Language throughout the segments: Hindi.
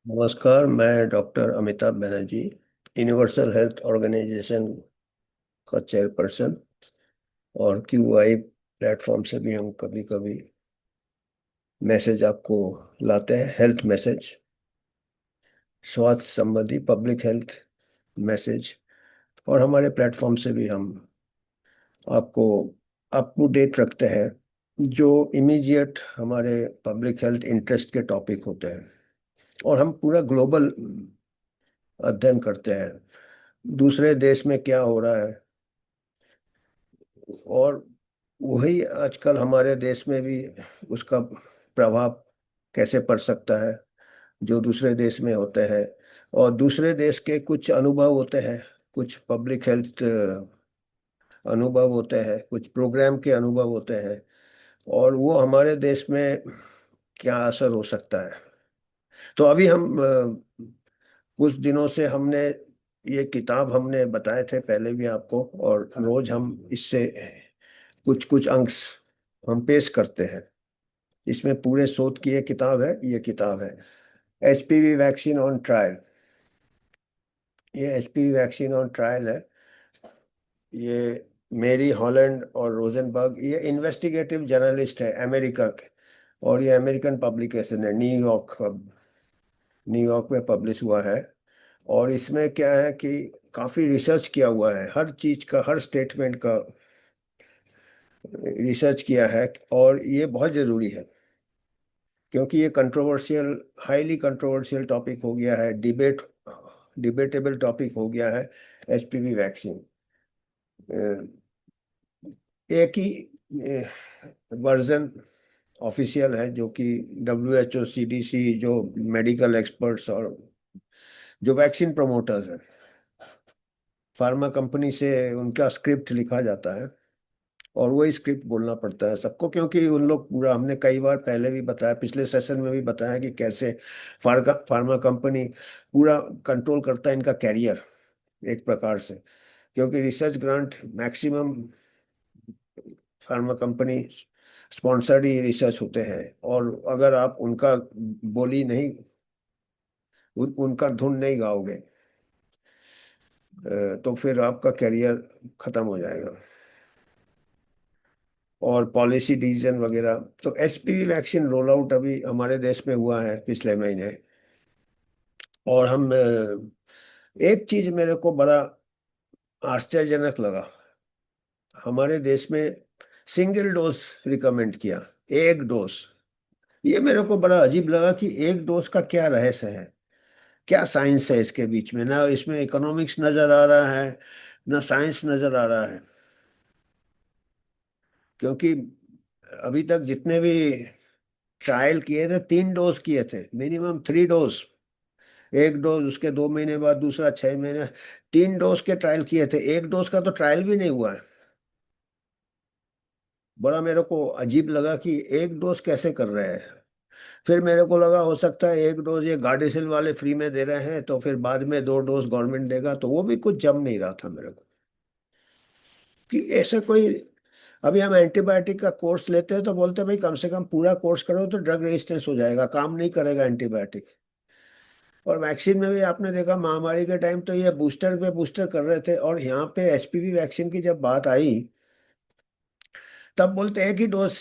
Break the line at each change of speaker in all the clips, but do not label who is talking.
नमस्कार। मैं doctor Amitabh Banerjee, universal health organization का चेयरपर्सन। और क्यूआई प्लेटफॉर्म से भी हम कभी कभी मैसेज आपको लाते हैं, हेल्थ मैसेज, स्वास्थ्य संबंधी पब्लिक हेल्थ मैसेज। और हमारे प्लेटफॉर्म से भी हम आपको अप टू डेट रखते हैं जो इमीडिएट हमारे पब्लिक हेल्थ इंटरेस्ट के टॉपिक होते हैं। और हम पूरा ग्लोबल अध्ययन करते हैं, दूसरे देश में क्या हो रहा है, और वही आजकल हमारे देश में भी उसका प्रभाव कैसे पड़ सकता है जो दूसरे देश में होते हैं। और दूसरे देश के कुछ अनुभव होते हैं, कुछ पब्लिक हेल्थ अनुभव होते हैं, कुछ प्रोग्राम के अनुभव होते हैं, और वो हमारे देश में क्या असर हो सकता है। तो अभी हम कुछ दिनों से हमने ये किताब हमने बताए थे पहले भी आपको, और रोज हम इससे कुछ कुछ अंश हम पेश करते हैं। इसमें पूरे शोध की एक किताब है, ये किताब है एचपीवी वैक्सीन ऑन ट्रायल। ये एचपीवी वैक्सीन ऑन ट्रायल है। ये मेरी हॉलैंड और रोजनबर्ग, ये इन्वेस्टिगेटिव जर्नलिस्ट है अमेरिका के, और ये अमेरिकन पब्लिकेशन है, न्यूयॉर्क में पब्लिश हुआ है। और इसमें क्या है कि काफ़ी रिसर्च किया हुआ है, हर चीज़ का, हर स्टेटमेंट का रिसर्च किया है। और ये बहुत ज़रूरी है क्योंकि ये कंट्रोवर्शियल, हाईली कंट्रोवर्शियल टॉपिक हो गया है, डिबेटेबल टॉपिक हो गया है एचपीवी वैक्सीन। एक ही वर्जन ऑफिशियल है जो कि डब्ल्यूएचओ, सीडीसी, जो मेडिकल एक्सपर्ट्स और जो वैक्सीन प्रमोटर्स हैं, फार्मा कंपनी से उनका स्क्रिप्ट लिखा जाता है, और वही स्क्रिप्ट बोलना पड़ता है सबको, क्योंकि उन लोग पूरा, हमने कई बार पहले भी बताया, पिछले सेशन में भी बताया कि कैसे फार्मा कंपनी पूरा कंट्रोल करता है इनका कैरियर एक प्रकार से। क्योंकि research grant maximum pharma company sponsored ही रिसर्च होते हैं, और अगर आप उनका बोली नहीं, उनका धुन नहीं गाओगे, तो फिर आपका कैरियर खत्म हो जाएगा। और पॉलिसी डिसीजन वगैरह। तो एचपीवी वैक्सीन रोल आउट अभी हमारे देश में हुआ है पिछले महीने। और हम एक चीज मेरे को बड़ा आश्चर्यजनक लगा, हमारे देश में सिंगल डोज रिकमेंड किया, एक डोज। ये मेरे को बड़ा अजीब लगा कि एक डोज का क्या रहस्य है, क्या साइंस है इसके बीच में। ना इसमें इकोनॉमिक्स नजर आ रहा है, ना साइंस नजर आ रहा है। क्योंकि अभी तक जितने भी ट्रायल किए थे, 3 डोज किए थे, मिनिमम 3 डोज। एक डोज, उसके 2 महीने बाद दूसरा, 6 महीने, 3 डोज के ट्रायल किए थे। एक डोज का तो ट्रायल भी नहीं हुआ है। बड़ा मेरे को अजीब लगा कि एक डोज कैसे कर रहे हैं। फिर मेरे को लगा हो सकता है एक डोज ये गार्डेसिल वाले फ्री में दे रहे हैं, तो फिर बाद में 2 डोज गवर्नमेंट देगा, तो वो भी कुछ जम नहीं रहा था मेरे को कि ऐसे कोई। अभी हम एंटीबायोटिक का कोर्स लेते हैं तो बोलते हैं भाई कम से कम पूरा कोर्स करो तो ड्रग रेजिस्टेंस हो जाएगा, काम नहीं करेगा एंटीबायोटिक। और वैक्सीन में भी आपने देखा महामारी के टाइम तो ये बूस्टर पे बूस्टर कर रहे थे, और यहाँ पे एचपीवी वैक्सीन की जब बात आई तब बोलते हैं कि डोज।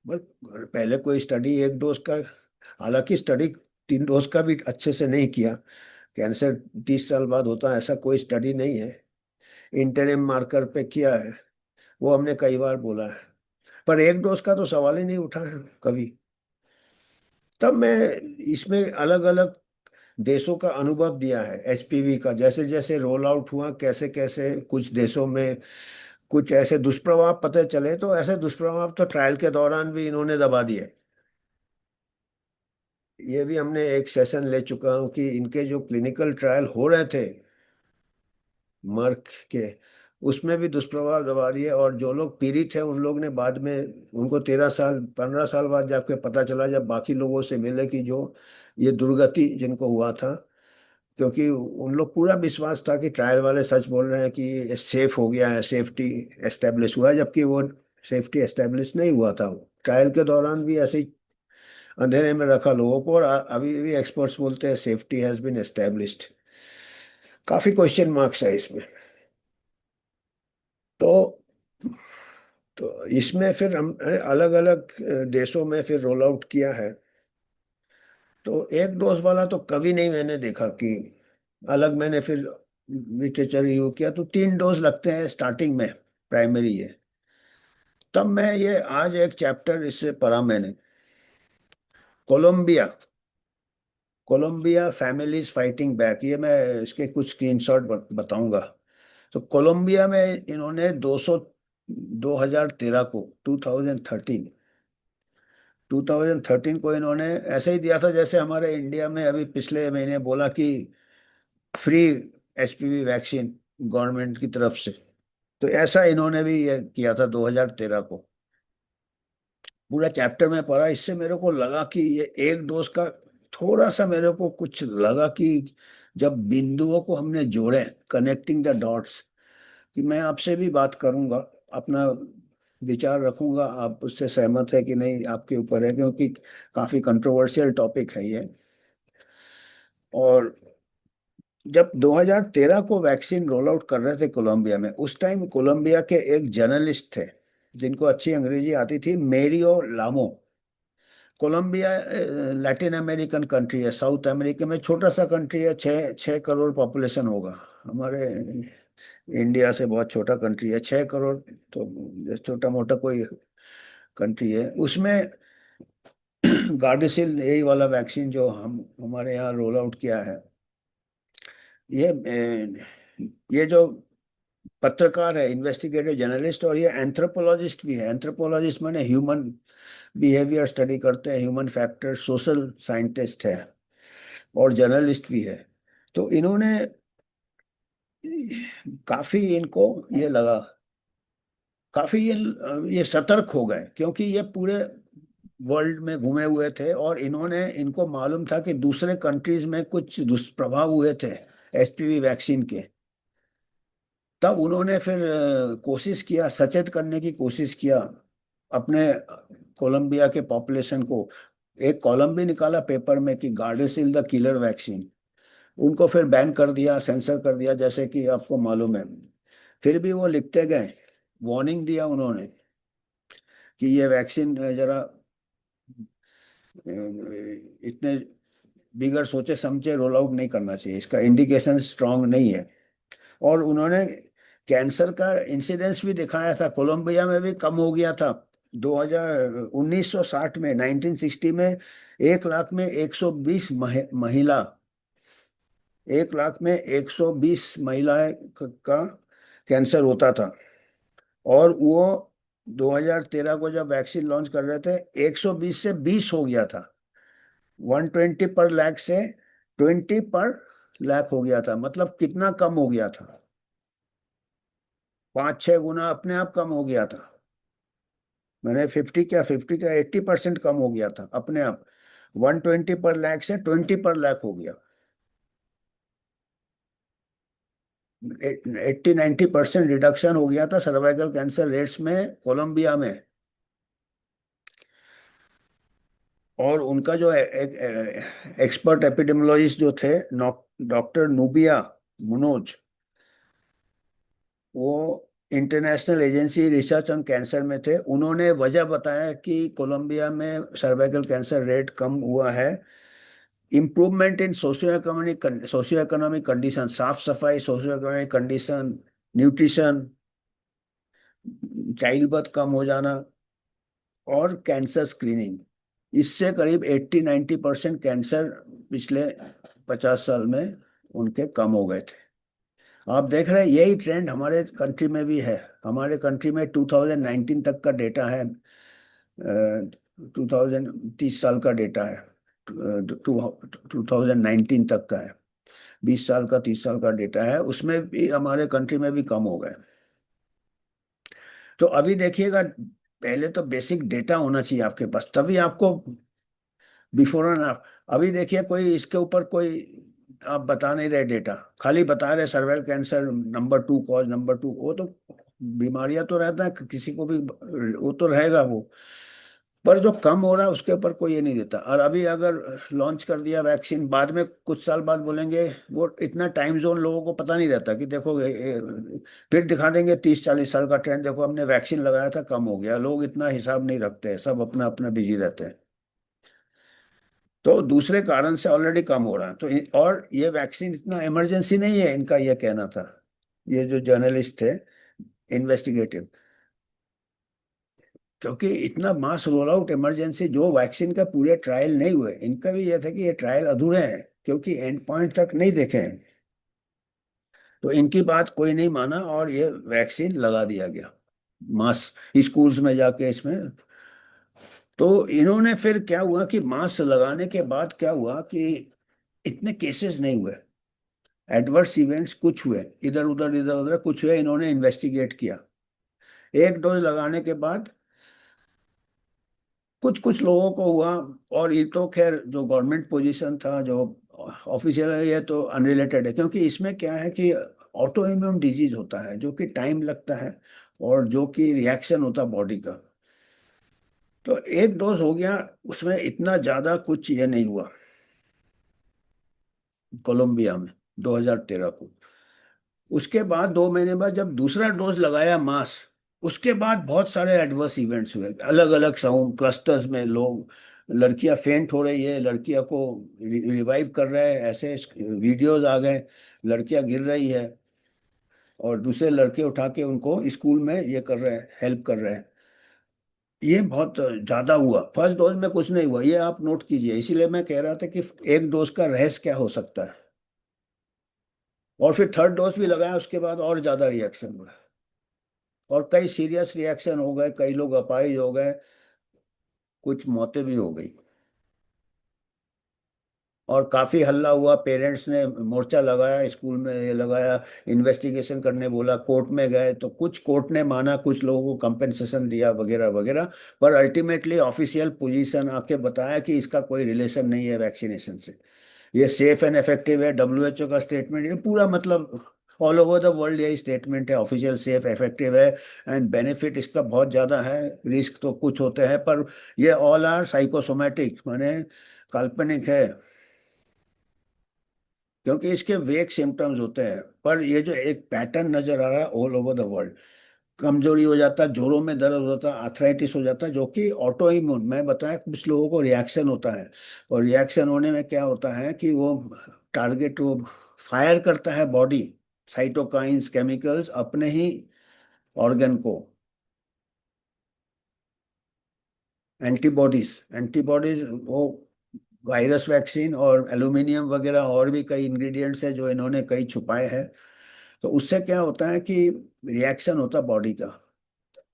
बस पहले कोई स्टडी एक डोज का, हालांकि स्टडी 3 डोज का भी अच्छे से नहीं किया। कैंसर 30 साल बाद होता है ऐसा कोई स्टडी नहीं है। इंटरनेम मार्कर पे किया है, वो हमने कई बार बोला है। पर एक डोज का तो सवाल ही नहीं उठा है कभी। तब मैं इसमें अलग अलग देशों का अनुभव दिया है एचपीवी का, जैसे जैसे रोल आउट हुआ, कैसे कैसे कुछ देशों में कुछ ऐसे दुष्प्रभाव पता चले, तो ऐसे दुष्प्रभाव तो ट्रायल के दौरान भी इन्होंने दबा दिए। ये भी हमने एक सेशन ले चुका हूँ कि इनके जो क्लिनिकल ट्रायल हो रहे थे मर्क के, उसमें भी दुष्प्रभाव दबा दिए। और जो लोग पीड़ित हैं उन लोग ने बाद में, उनको 13 साल 15 साल बाद जाके पता चला, जब बाकी लोगों से मिले, कि जो ये दुर्गति जिनको हुआ था, क्योंकि उन लोग पूरा विश्वास था कि ट्रायल वाले सच बोल रहे हैं कि ये सेफ हो गया है, सेफ्टी एस्टेब्लिश हुआ है, जबकि वो सेफ्टी एस्टेब्लिश नहीं हुआ था। ट्रायल के दौरान भी ऐसे ही अंधेरे में रखा लोगों को, और अभी भी एक्सपर्ट्स बोलते हैं सेफ्टी हैज बीन एस्टेब्लिश्ड। काफी क्वेश्चन मार्क्स है इसमें। तो इसमें फिर हम अलग अलग देशों में फिर रोल आउट किया है। तो एक डोज वाला तो कभी नहीं मैंने देखा कि अलग मैंने फिर लिटरेचर रिव्यू किया, तो 3 डोज लगते हैं स्टार्टिंग में, प्राइमरी है। तब मैं ये आज एक चैप्टर इससे पढ़ा मैंने, Colombia, Colombia families fighting back. ये मैं इसके कुछ स्क्रीनशॉट बताऊंगा। तो कोलंबिया में इन्होंने 2013 को, 2013 को इन्होंने ऐसे ही दिया था जैसे हमारे इंडिया में अभी पिछले महीने बोला कि फ्री एचपीवी वैक्सीन गवर्नमेंट की तरफ से। तो ऐसा इन्होंने भी ये किया था 2013 को। पूरा चैप्टर में पढ़ा, इससे मेरे को लगा कि ये एक डोज का थोड़ा सा मेरे को कुछ लगा कि जब बिंदुओं को हमने जोड़े, कनेक्टिंग द डॉट्स, कि मैं आपसे भी बात करूंगा, अपना विचार रखूंगा, आप उससे सहमत है कि नहीं आपके ऊपर है, क्योंकि काफी कंट्रोवर्शियल टॉपिक है ये। और जब 2013 को वैक्सीन रोल आउट कर रहे थे कोलंबिया में, उस टाइम कोलंबिया के एक जर्नलिस्ट थे जिनको अच्छी अंग्रेजी आती थी, मेरियो लामो। कोलंबिया लैटिन अमेरिकन कंट्री है, साउथ अमेरिका में छोटा सा कंट्री है, 6 करोड़ पॉपुलेशन होगा। हमारे इंडिया से बहुत छोटा कंट्री है, 6 करोड़। तो छोटा मोटा कोई कंट्री है उसमें। गार्डेसिल यही वाला वैक्सीन जो हम हमारे यहाँ रोल आउट किया है। ये जो पत्रकार है, इन्वेस्टिगेटिव जर्नलिस्ट, और ये एंथ्रोपोलॉजिस्ट भी है। एंथ्रोपोलॉजिस्ट माने ह्यूमन बिहेवियर स्टडी करते हैं, ह्यूमन फैक्टर, सोशल साइंटिस्ट है और जर्नलिस्ट भी है। तो इन्होंने काफी, इनको ये लगा, काफी ये सतर्क हो गए, क्योंकि ये पूरे वर्ल्ड में घूमे हुए थे और इन्होंने, इनको मालूम था कि दूसरे कंट्रीज में कुछ दुष्प्रभाव हुए थे एचपीवी वैक्सीन के। तब उन्होंने फिर कोशिश किया, सचेत करने की कोशिश किया अपने कोलंबिया के पॉपुलेशन को। एक कॉलम भी निकाला पेपर में कि गार्डेसिल द किलर वैक्सीन। उनको फिर बैन कर दिया, सेंसर कर दिया, जैसे कि आपको मालूम है। फिर भी वो लिखते गए, वार्निंग दिया उन्होंने कि ये वैक्सीन जरा इतने बिगड़ सोचे समझे रोल आउट नहीं करना चाहिए, इसका इंडिकेशन स्ट्रांग नहीं है। और उन्होंने कैंसर का इंसिडेंस भी दिखाया था, कोलंबिया में भी कम हो गया था। 1960 में, 1960 में 1 लाख में 120 महिला, 1 लाख में 120 महिलाएं का कैंसर होता था। और वो 2013 को जब वैक्सीन लॉन्च कर रहे थे, 120 से 20 हो गया था। 120 पर लाख से 20 पर लाख हो गया था, मतलब कितना कम हो गया था, 5-6 गुना अपने आप कम हो गया था। मैंने 80% कम हो गया था अपने आप। 120 पर लाख से 20 पर लाख हो गया। 80-90% रिडक्शन हो गया था सर्वाइकल कैंसर रेट्स में कोलंबिया में। और उनका जो एक्सपर्ट एपिडेमियोलॉजिस्ट जो थे, डॉक्टर नूबिया मुनोज, वो international agency research on cancer में थे। उन्होंने वजह बताया कि कोलंबिया में सर्वाइकल कैंसर रेट कम हुआ है, improvement in socio economic condition, साफ सफाई, socio economic condition, nutrition, child birth कम हो जाना, और कैंसर स्क्रीनिंग। इससे करीब 80-90% कैंसर पिछले 50 साल में उनके कम हो गए थे। आप देख रहे हैं यही ट्रेंड हमारे कंट्री में भी है। हमारे कंट्री में 2019 तक का डेटा है, 2030 साल का डेटा है, 2019 तक का है, 20 साल का, 30 साल का डेटा है, उसमें भी हमारे कंट्री में भी कम हो गए। तो अभी देखिएगा, पहले तो बेसिक डेटा होना चाहिए आपके पास, तभी आपको बिफोर एंड आफ्टर। अभी देखिए कोई इसके ऊपर कोई आप बता नहीं रहे डेटा, खाली बता रहे cervical cancer number 2 cause, number 2। वो तो बीमारियां तो रहता है किसी को भी, वो तो रहेगा वो, पर जो कम हो रहा है उसके ऊपर कोई ये नहीं देता। और अभी अगर लॉन्च कर दिया वैक्सीन, बाद में कुछ साल बाद बोलेंगे, वो इतना टाइम जोन लोगों को पता नहीं रहता कि देखो फिर दिखा देंगे 30-40 साल का ट्रेंड, देखो हमने वैक्सीन लगाया था कम हो गया। लोग इतना हिसाब नहीं रखते हैं, सब अपना अपना बिजी रहते हैं। तो दूसरे कारण से ऑलरेडी कम हो रहा है। तो और ये वैक्सीन इतना इमरजेंसी नहीं है, इनका ये कहना था, ये जो जर्नलिस्ट थे इन्वेस्टिगेटिव। क्योंकि इतना मास रोल आउट इमरजेंसी, जो वैक्सीन का पूरे ट्रायल नहीं हुए, इनका भी यह था कि ये ट्रायल अधूरे हैं क्योंकि एंड पॉइंट तक नहीं देखे हैं। तो इनकी बात कोई नहीं माना और ये वैक्सीन लगा दिया गया मास स्कूल्स में जाके इसमें। तो इन्होंने फिर क्या हुआ कि मास्क लगाने के बाद क्या हुआ कि इतने केसेस नहीं हुए, एडवर्स इवेंट्स कुछ हुए, इधर उधर कुछ हुए, इन्होंने इन्वेस्टिगेट किया। एक डोज लगाने के बाद कुछ कुछ लोगों को हुआ। और ये तो खैर जो गवर्नमेंट पोजीशन था, जो ऑफिशियल है, ये तो अनरिलेटेड है, क्योंकि इसमें क्या है कि ऑटो इम्यून डिजीज होता है जो कि टाइम लगता है और जो कि रिएक्शन होता है बॉडी का। तो एक डोज हो गया, उसमें इतना ज्यादा कुछ ये नहीं हुआ कोलंबिया में 2013 को। उसके बाद 2 महीने बाद जब दूसरा डोज लगाया मास, उसके बाद बहुत सारे एडवर्स इवेंट्स हुए अलग अलग साउंड क्लस्टर्स में। लोग, लड़कियां फेंट हो रही है, लड़कियां को रिवाइव कर रहे हैं, ऐसे वीडियोस आ गए, लड़कियां गिर रही है और दूसरे लड़के उठा के उनको स्कूल में ये कर रहे हैं, हेल्प कर रहे हैं। ये बहुत ज्यादा हुआ। फर्स्ट डोज में कुछ नहीं हुआ, ये आप नोट कीजिए। इसीलिए मैं कह रहा था कि एक डोज का रहस्य क्या हो सकता है। और फिर थर्ड डोज भी लगाया, उसके बाद और ज्यादा रिएक्शन हुआ और कई सीरियस रिएक्शन हो गए, कई लोग अपाहिज हो गए, कुछ मौतें भी हो गई। और काफी हल्ला हुआ, पेरेंट्स ने मोर्चा लगाया, स्कूल में ये लगाया, इन्वेस्टिगेशन करने बोला, कोर्ट में गए तो कुछ कोर्ट ने माना, कुछ लोगों को कंपेंसेशन दिया वगैरह वगैरह। पर अल्टीमेटली ऑफिशियल पोजीशन आके बताया कि इसका कोई रिलेशन नहीं है वैक्सीनेशन से, ये सेफ एंड इफेक्टिव है। डब्ल्यूएचओ का स्टेटमेंट, ये पूरा मतलब ऑल ओवर द वर्ल्ड यही स्टेटमेंट है, ऑफिशियल सेफ इफेक्टिव है एंड बेनिफिट इसका बहुत ज़्यादा है। रिस्क तो कुछ होते हैं पर ये ऑल आर साइकोसोमेटिक, माने काल्पनिक है, क्योंकि इसके वेक सिम्टम्स होते हैं। पर ये जो एक पैटर्न नजर आ रहा है ऑल ओवर द वर्ल्ड, कमजोरी हो जाता है, जोड़ों में दर्द होता है, आर्थराइटिस हो जाता है, जो कि ऑटो इम्यून, मैं बताया कुछ लोगों को रिएक्शन होता है। और रिएक्शन होने में क्या होता है कि वो टारगेट, वो फायर करता है बॉडी साइटोकाइंस केमिकल्स अपने ही ऑर्गन को, एंटीबॉडीज एंटीबॉडीज वो वायरस वैक्सीन और एल्यूमिनियम वगैरह और भी कई इंग्रेडिएंट्स है जो इन्होंने कई छुपाए हैं। तो उससे क्या होता है कि रिएक्शन होता है बॉडी का,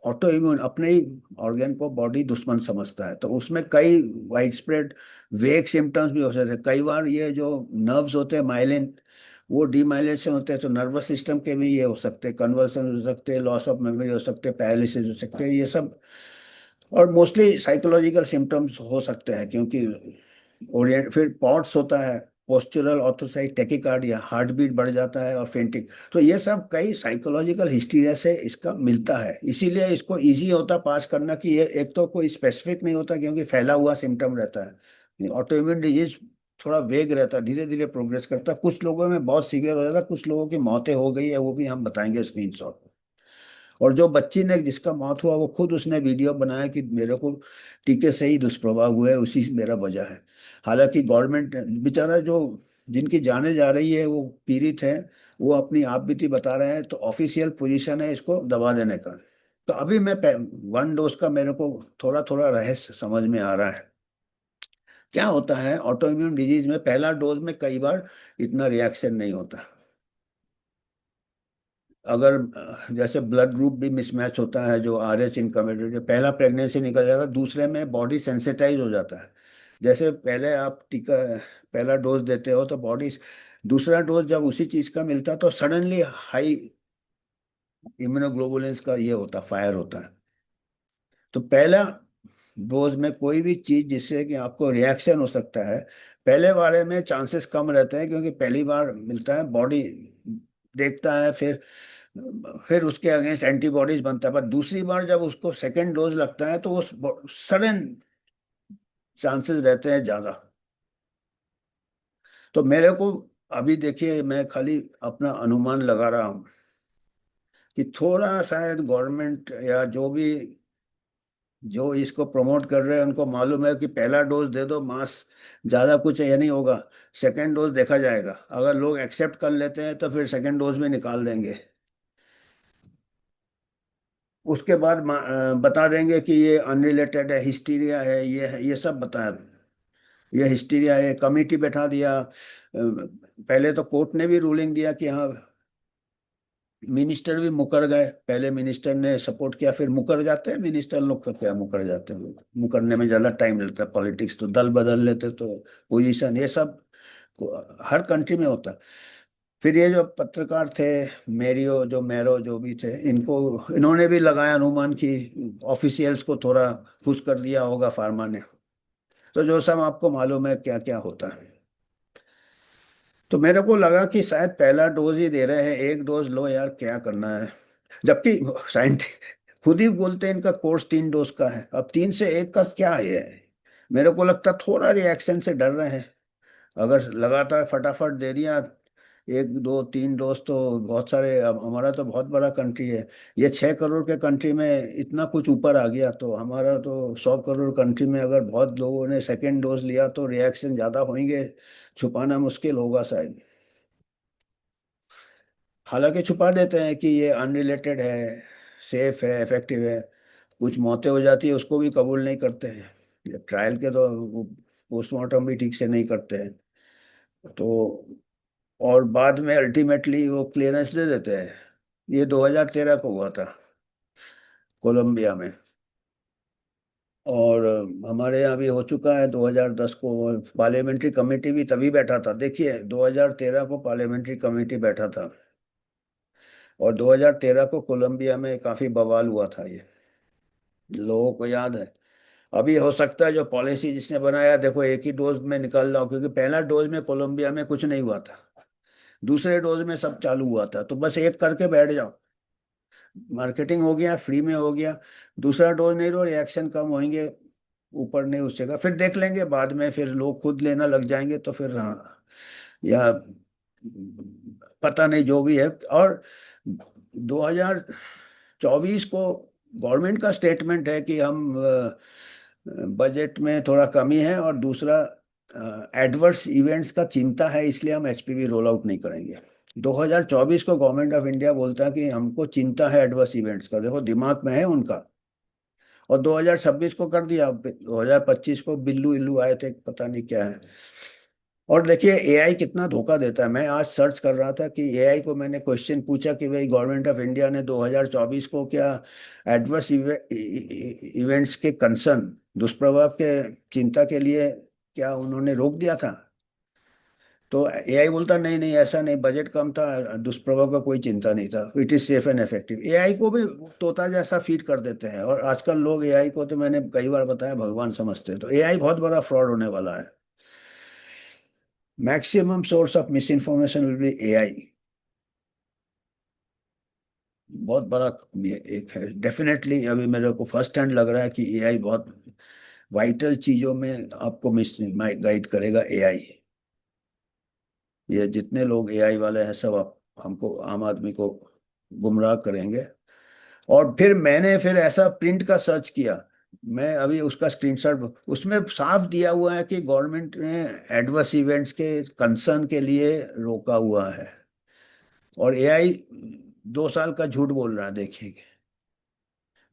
ऑटो इम्यून, अपने ही ऑर्गन को बॉडी दुश्मन समझता है। तो उसमें कई वाइड स्प्रेड वेग सिम्टम्स भी हो सकते हैं। कई बार ये जो नर्व्स होते हैं माइलिन, वो डीमाइलेशन होते हैं, तो नर्वस सिस्टम के भी ये हो सकते हैं, कन्वर्सन हो सकते हैं, लॉस ऑफ मेमोरी हो सकते हैं, पैरालिसिस हो सकते हैं, ये सब। और मोस्टली साइकोलॉजिकल सिम्टम्स हो सकते हैं, क्योंकि ओरिएंट, फिर पॉट्स होता है, पोस्चरल ऑर्थोसाइट टेकिकार्डिया, हार्ट बीट बढ़ जाता है और फेंटिंग। तो ये सब कई साइकोलॉजिकल हिस्टीरिया से इसका मिलता है। इसीलिए इसको इजी होता पास करना कि ये एक तो कोई स्पेसिफिक नहीं होता क्योंकि फैला हुआ सिम्टम रहता है। ऑटो इम्यून डिजीज थोड़ा वेग रहता है, धीरे धीरे प्रोग्रेस करता है, कुछ लोगों में बहुत सीवियर हो जाता है, कुछ लोगों की मौतें हो गई है, वो भी हम बताएंगे स्क्रीनशॉट। और जो बच्ची ने, जिसका मौत हुआ, वो खुद उसने वीडियो बनाया कि मेरे को टीके से ही दुष्प्रभाव हुआ है, उसी से मेरा वजह है। हालांकि गवर्नमेंट, बेचारा जो, जिनकी जाने जा रही है वो पीड़ित है, वो अपनी आप बीती बता रहे हैं, तो ऑफिशियल पोजीशन है इसको दबा देने का। तो अभी मैं वन डोज का मेरे को थोड़ा थोड़ा रहस्य समझ में आ रहा है। क्या होता है ऑटो इम्यून डिजीज में, पहला डोज में कई बार इतना रिएक्शन नहीं होता। अगर जैसे ब्लड ग्रुप भी मिसमैच होता है, जो आर एच इनकम्पेटिबिलिटी, पहला प्रेगनेंसी निकल जाता है, दूसरे में बॉडी सेंसिटाइज हो जाता है। जैसे पहले आप टीका, पहला डोज देते हो तो बॉडी, दूसरा डोज जब उसी चीज का मिलता है तो सडनली हाई इम्यूनोग्लोबुलिन्स का ये होता, फायर होता है। तो पहला डोज में कोई भी चीज जिससे कि आपको रिएक्शन हो सकता है, पहले बारे में चांसेस कम रहते हैं, क्योंकि पहली बार मिलता है, बॉडी देखता है, फिर फिर उसके अगेंस्ट एंटीबॉडीज बनता है, पर दूसरी बार जब उसको सेकेंड डोज लगता है तो वो सडन चांसेस रहते हैं ज्यादा। तो मेरे को अभी देखिए, मैं खाली अपना अनुमान लगा रहा हूँ कि थोड़ा शायद गवर्नमेंट या जो भी जो इसको प्रमोट कर रहे हैं उनको मालूम है कि पहला डोज दे दो मास, ज्यादा कुछ ये नहीं होगा, सेकेंड डोज देखा जाएगा, अगर लोग एक्सेप्ट कर लेते हैं तो फिर सेकेंड डोज भी निकाल देंगे। उसके बाद बता देंगे कि ये अनरिलेटेड है, हिस्टीरिया है, ये है, ये सब बता, ये हिस्टीरिया है, कमेटी बैठा दिया। पहले तो कोर्ट ने भी रूलिंग दिया कि हाँ, मिनिस्टर भी मुकर गए, पहले मिनिस्टर ने सपोर्ट किया, फिर मुकर जाते हैं मिनिस्टर लोग, का क्या मुकर जाते हैं, मुकरने में ज़्यादा टाइम लगता है, पॉलिटिक्स तो दल बदल लेते तो पोजीशन, ये सब हर कंट्री में होता है। फिर ये जो पत्रकार थे, मेरियो जो मैरो जो भी थे, इनको इन्होंने भी लगाया अनुमान कि ऑफिशियल्स को थोड़ा खुश कर दिया होगा फार्मा ने। तो जो सब आपको मालूम है क्या क्या होता है। तो मेरे को लगा कि शायद पहला डोज ही दे रहे हैं, एक डोज लो यार, क्या करना है। जबकि साइंटिस्ट खुद ही बोलते हैं इनका कोर्स 3 डोज का है, अब 3 से 1 का क्या है। मेरे को लगता थोड़ा रिएक्शन से डर रहे हैं। अगर लगातार फटाफट दे दिया 1 2 3 डोज तो बहुत सारे, अब हमारा तो बहुत बड़ा कंट्री है, ये 6 करोड़ के कंट्री में इतना कुछ ऊपर आ गया, तो हमारा तो 100 करोड़ कंट्री में अगर बहुत लोगों ने सेकेंड डोज लिया तो रिएक्शन ज़्यादा होंगे, छुपाना मुश्किल होगा शायद। हालांकि छुपा देते हैं कि ये अनरिलेटेड है, सेफ है, इफेक्टिव है, कुछ मौतें हो जाती है उसको भी कबूल नहीं करते हैं, ये ट्रायल के तो पोस्टमार्टम भी ठीक से नहीं करते हैं। तो और बाद में अल्टीमेटली वो क्लियरेंस दे देते हैं। ये 2013 को हुआ था कोलंबिया में, और हमारे यहाँ भी हो चुका है 2010 को। पार्लियामेंट्री कमेटी भी तभी बैठा था, देखिए 2013 को पार्लियामेंट्री कमेटी बैठा था, और 2013 को कोलंबिया में काफी बवाल हुआ था, ये लोगों को याद है। अभी हो सकता है जो पॉलिसी जिसने बनाया, देखो एक ही डोज में निकल रहा हो, क्योंकि पहला डोज में कोलंबिया में कुछ नहीं हुआ था, दूसरे डोज में सब चालू हुआ था, तो बस एक करके बैठ जाओ, मार्केटिंग हो गया, फ्री में हो गया। दूसरा डोज नहीं लो, रिएक्शन कम होंगे, ऊपर नहीं उस जगह, फिर देख लेंगे बाद में, फिर लोग खुद लेना लग जाएंगे तो फिर हाँ, या पता नहीं जो भी है। और 2024 को गवर्नमेंट का स्टेटमेंट है कि हम बजट में थोड़ा कमी है, और दूसरा एडवर्स इवेंट्स का चिंता है, इसलिए हम एचपीवी रोल आउट नहीं करेंगे। 2024 को गवर्नमेंट ऑफ इंडिया बोलता है कि हमको चिंता है एडवर्स इवेंट्स का, देखो दिमाग में है उनका। और 2026 को कर दिया, 2025 को बिल्लू इल्लू आए थे, पता नहीं क्या है। और देखिए एआई कितना धोखा देता है, मैं आज सर्च कर रहा था कि एआई को मैंने क्वेश्चन पूछा कि भाई गवर्नमेंट ऑफ इंडिया ने 2024 को क्या एडवर्स इवेंट्स के कंसर्न, दुष्प्रभाव के चिंता के लिए क्या उन्होंने रोक दिया था। तो एआई बोलता नहीं नहीं ऐसा नहीं, बजट कम था, दुष्प्रभाव का कोई चिंता नहीं था, it is safe and effective. AI को भी तोता जैसा फीड कर देते हैं, और आजकल लोग एआई को, तो मैंने कई बार बताया, भगवान समझते हैं, तो एआई बहुत बड़ा फ्रॉड होने वाला है। Maximum source of miss information will be AI, बहुत बड़ा ये एक है डेफिनेटली। अभी मेरे को फर्स्ट हैंड लग रहा है कि एआई बहुत वाइटल चीजों में आपको मिस गाइड करेगा एआई। ये जितने लोग एआई वाले हैं सब आप हमको, आम आदमी को गुमराह करेंगे। और फिर ऐसा प्रिंट का सर्च किया, मैं अभी उसका स्क्रीनशॉट, उसमें साफ दिया हुआ है कि गवर्नमेंट ने एडवर्स इवेंट्स के कंसर्न के लिए रोका हुआ है, और एआई 2 साल का झूठ बोल रहा है, देखिए।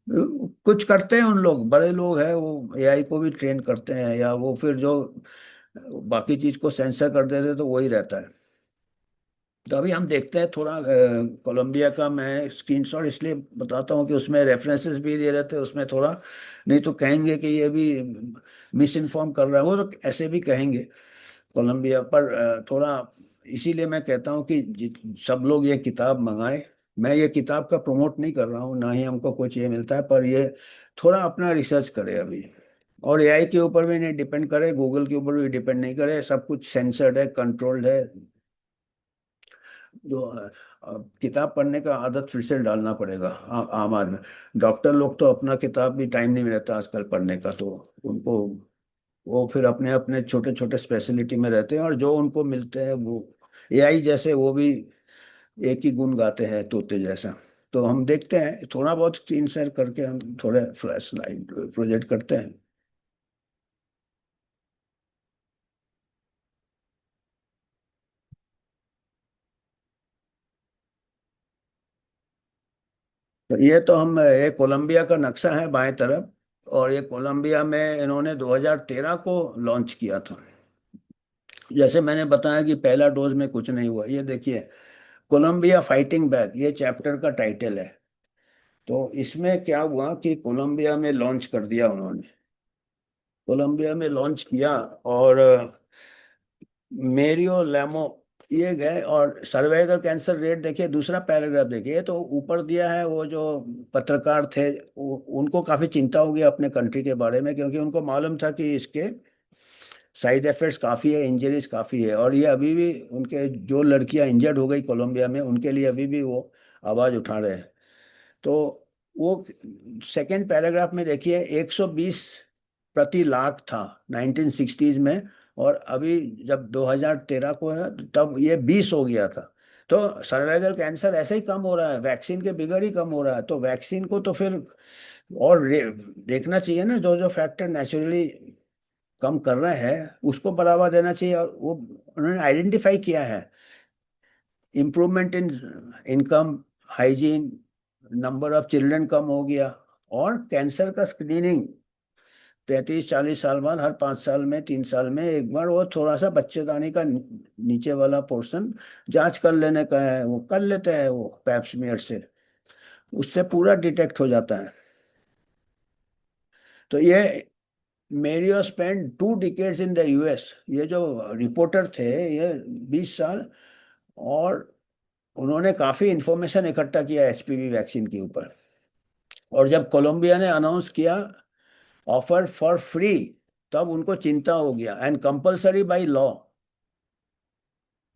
कुछ करते हैं उन लोग, बड़े लोग हैं वो एआई को भी ट्रेन करते हैं, या वो फिर जो बाकी चीज को सेंसर कर देते तो वही रहता है। तो अभी हम देखते हैं थोड़ा, कोलंबिया का मैं स्क्रीनशॉट इसलिए बताता हूँ कि उसमें रेफरेंसेस भी दे रहे थे उसमें थोड़ा, नहीं तो कहेंगे कि ये भी मिस इन्फॉर्म कर रहा है, वो तो ऐसे भी कहेंगे कोलंबिया पर। थोड़ा इसीलिए मैं कहता हूँ कि सब लोग ये किताब मंगाएं। मैं ये किताब का प्रमोट नहीं कर रहा हूँ, ना ही हमको कुछ ये मिलता है, पर ये थोड़ा अपना रिसर्च करे अभी, और एआई के ऊपर भी नहीं डिपेंड करे, गूगल के ऊपर भी डिपेंड नहीं करे, सब कुछ सेंसर्ड है, कंट्रोल्ड है। जो किताब पढ़ने का आदत फिर से डालना पड़ेगा आम आदमी। डॉक्टर लोग तो अपना किताब भी टाइम नहीं रहता आजकल पढ़ने का, तो उनको वो फिर अपने अपने छोटे छोटे स्पेशलिटी में रहते हैं, और जो उनको मिलते हैं वो एआई जैसे वो भी एक ही गुण गाते हैं तोते जैसा। तो हम देखते हैं थोड़ा बहुत स्क्रीन शेयर करके हम थोड़े फ्लैश लाइट प्रोजेक्ट करते हैं। तो ये तो हम ये कोलंबिया का नक्शा है बाएं तरफ, और ये कोलंबिया में इन्होंने 2013 को लॉन्च किया था। जैसे मैंने बताया कि पहला डोज में कुछ नहीं हुआ, ये देखिए कोलंबिया फाइटिंग बैक, ये चैप्टर का टाइटल है। तो इसमें क्या हुआ कि कोलंबिया में लॉन्च कर दिया उन्होंने, कोलंबिया में लॉन्च किया, और मेरियो लेमो ये गए, और सर्वाइकल कैंसर रेट देखिए, दूसरा पैराग्राफ देखिए, ये तो ऊपर दिया है। वो जो पत्रकार थे उनको काफी चिंता होगी अपने कंट्री के बारे में, क्योंकि उनको मालूम था कि इसके साइड इफेक्ट्स काफ़ी है, इंजरीज काफ़ी है, और ये अभी भी उनके जो लड़कियां इंजर्ड हो गई कोलंबिया में उनके लिए अभी भी वो आवाज़ उठा रहे हैं। तो वो सेकेंड पैराग्राफ में देखिए 120 प्रति लाख था 1960s में, और अभी जब 2013 को है तब ये 20 हो गया था। तो सर्वाइकल कैंसर ऐसे ही कम हो रहा है, वैक्सीन के बिगड़ ही कम हो रहा है। तो वैक्सीन को तो फिर और देखना चाहिए ना, जो जो फैक्टर नेचुरली कम कर रहे हैं उसको बढ़ावा देना चाहिए। और वो उन्होंने आइडेंटिफाई किया है, improvement in income, hygiene, number of children कम हो गया, और कैंसर का स्क्रीनिंग 35-40 साल बाद, हर 5 साल में 3 साल में एक बार वो थोड़ा सा बच्चेदानी का नीचे वाला पोर्शन जांच कर लेने का है, वो कर लेते हैं वो पैप्समियर से, उससे पूरा डिटेक्ट हो जाता है। तो ये Mario spend 2 decades in the US, ये जो रिपोर्टर थे ये 20 साल, और उन्होंने काफी इंफॉर्मेशन इकट्ठा किया एचपीवी वैक्सीन के ऊपर। और जब कोलंबिया ने अनाउंस किया ऑफर फॉर फ्री, तब उनको चिंता हो गया, and compulsory by law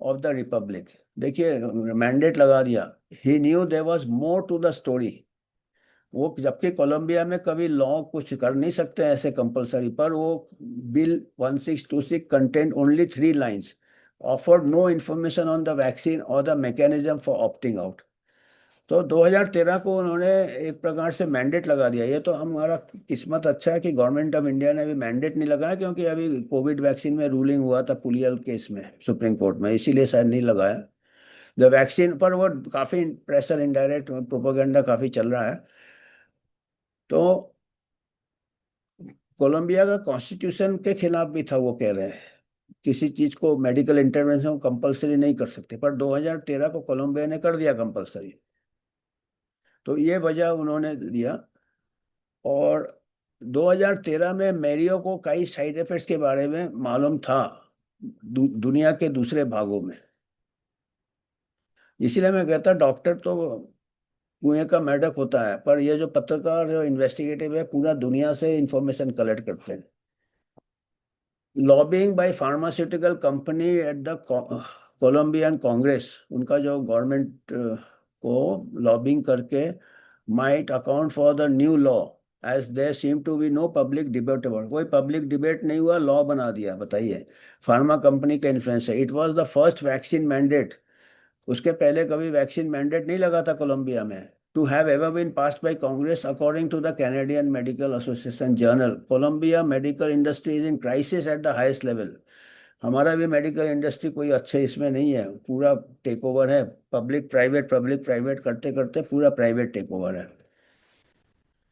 of the republic, देखिए मैंडेट लगा दिया। He knew there was more to the story. वो जबकि कोलंबिया में कभी लॉ कुछ कर नहीं सकते ऐसे कंपलसरी, पर वो bill 1626 content only 3 lines, offered no information on the vaccine और the mechanism for opting out. तो 2013 को उन्होंने एक प्रकार से मैंडेट लगा दिया। ये तो हमारा किस्मत अच्छा है कि गवर्नमेंट ऑफ इंडिया ने अभी मैंडेट नहीं लगाया, क्योंकि अभी कोविड वैक्सीन में रूलिंग हुआ था पुलियल केस में सुप्रीम कोर्ट में, इसीलिए शायद नहीं लगाया द वैक्सीन पर। वो काफी प्रेशर, इनडायरेक्ट प्रोपोगंडा काफी चल रहा है। तो कोलंबिया का कॉन्स्टिट्यूशन के खिलाफ भी था, वो कह रहे हैं किसी चीज को मेडिकल इंटरवेंशन कंपलसरी नहीं कर सकते, पर 2013 को कोलंबिया ने कर दिया कंपलसरी। तो ये वजह उन्होंने दिया। और 2013 में मेरियो को कई साइड इफेक्ट्स के बारे में मालूम था दुनिया के दूसरे भागों में। इसीलिए मैं कहता डॉक्टर तो कुएं का मेंढक होता है, पर ये जो पत्रकार जो इन्वेस्टिगेटिव है पूरा दुनिया से इंफॉर्मेशन कलेक्ट करते हैं। Lobbying by pharmaceutical company at the Colombian congress, उनका जो गवर्नमेंट को लॉबिंग करके might account for the new law, as there seem to be no public debate about, कोई पब्लिक डिबेट नहीं हुआ, लॉ बना दिया। बताइए, फार्मा कंपनी का इन्फ्लुएंस है। It was the first vaccine mandate, उसके पहले कभी वैक्सीन मैंडेट नहीं लगा था कोलंबिया में, to have ever been passed by congress according to the Canadian medical association journal. Colombia medical industry is in crisis at the highest level. हमारा भी मेडिकल इंडस्ट्री कोई अच्छे इसमें नहीं है, पूरा टेक ओवर है, पब्लिक प्राइवेट करते करते पूरा प्राइवेट टेक ओवर है।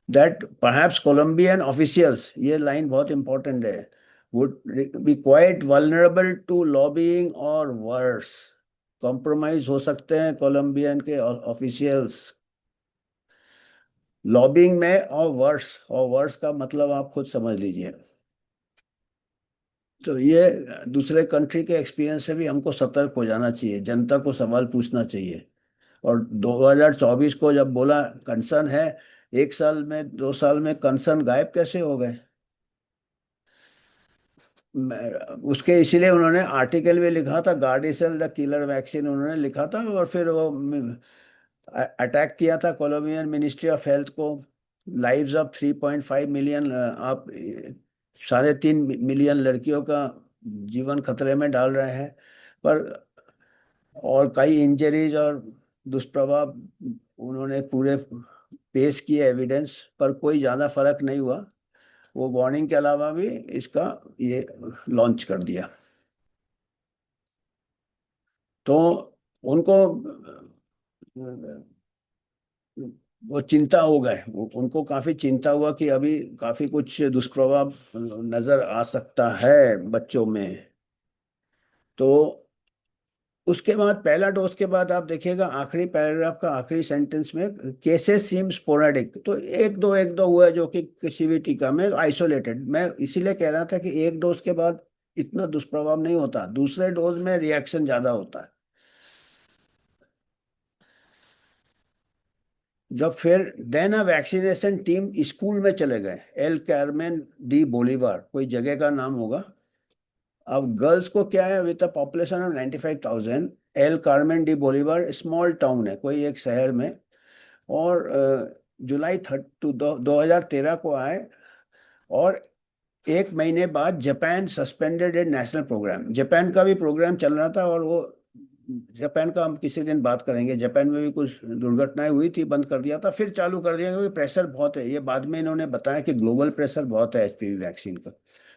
दैट परहैप्स कोलंबियन ऑफिशियल्स, ये लाइन बहुत इंपॉर्टेंट है, would be quite vulnerable to lobbying or worse, compromise हो सकते हैं कोलंबियन के ऑफिशियल्स लॉबिंग में, और वर्स का मतलब आप खुद समझ लीजिए। तो ये दूसरे कंट्री के एक्सपीरियंस से भी हमको सतर्क हो जाना चाहिए, जनता को सवाल पूछना चाहिए। और 2024 को जब बोला कंसर्न है, 1 साल में 2 साल में कंसर्न गायब कैसे हो गए? उसके इसीलिए उन्होंने आर्टिकल भी लिखा था, गार्डिसल द किलर वैक्सीन उन्होंने लिखा था, और फिर वो अटैक किया था कोलंबियन मिनिस्ट्री ऑफ हेल्थ को। लाइव्स ऑफ 3.5 मिलियन, आप 3.5 मिलियन लड़कियों का जीवन खतरे में डाल रहे हैं। पर और कई इंजरीज और दुष्प्रभाव उन्होंने पूरे पेश किए एविडेंस, पर कोई ज़्यादा फर्क नहीं हुआ। वो वार्निंग के अलावा भी इसका ये लॉन्च कर दिया। तो उनको वो चिंता हो गए, उनको काफी चिंता हुआ कि अभी काफी कुछ दुष्प्रभाव नजर आ सकता है बच्चों में। तो उसके बाद पहला डोज के बाद आप देखिएगा आखिरी पैराग्राफ का आखिरी सेंटेंस में, केसेस सीम स्पोरेडिक, तो एक दो हुआ जो कि किसी भी टीका में आइसोलेटेड। मैं इसीलिए कह रहा था कि एक डोज के बाद इतना दुष्प्रभाव नहीं होता, दूसरे डोज में रिएक्शन ज्यादा होता है। जब फिर देन अ वैक्सीनेशन टीम स्कूल में चले गए, एल कार्मेन डी बोलीवार कोई जगह का नाम होगा। अब गर्ल्स को क्या है, with a population of 95,000, El Carmen de Bolivar small town है कोई एक शहर में। और जुलाई 2013 को आए, और एक महीने बाद जापान सस्पेंडेड ए नेशनल प्रोग्राम। जापान का भी प्रोग्राम चल रहा था, और वो जापान का हम किसी दिन बात करेंगे। जापान में भी कुछ दुर्घटनाएं हुई थी, बंद कर दिया था, फिर चालू कर दिया क्योंकि प्रेशर बहुत है। ये बाद में इन्होंने बताया कि ग्लोबल प्रेशर बहुत है एचपीवी वैक्सीन का।